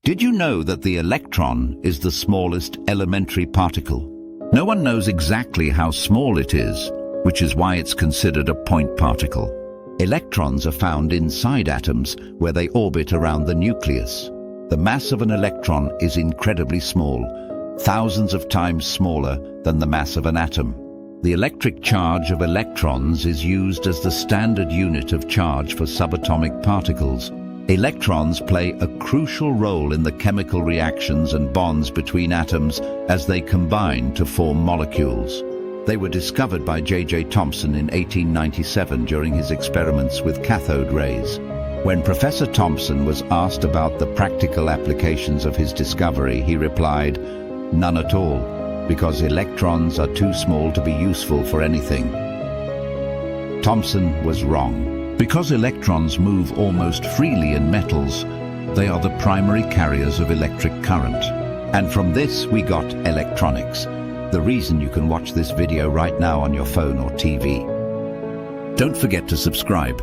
Did you know that the electron is the smallest elementary particle? No one knows exactly how small it is, which is why it's considered a point particle. Electrons are found inside atoms where they orbit around the nucleus. The mass of an electron is incredibly small, thousands of times smaller than the mass of an atom. The electric charge of electrons is used as the standard unit of charge for subatomic particles. Electrons play a crucial role in the chemical reactions and bonds between atoms as they combine to form molecules. They were discovered by J.J. Thomson in 1897 during his experiments with cathode rays. When Professor Thomson was asked about the practical applications of his discovery, he replied, "None at all, because electrons are too small to be useful for anything." Thomson was wrong. Because electrons move almost freely in metals, they are the primary carriers of electric current. And from this we got electronics, the reason you can watch this video right now on your phone or TV. Don't forget to subscribe.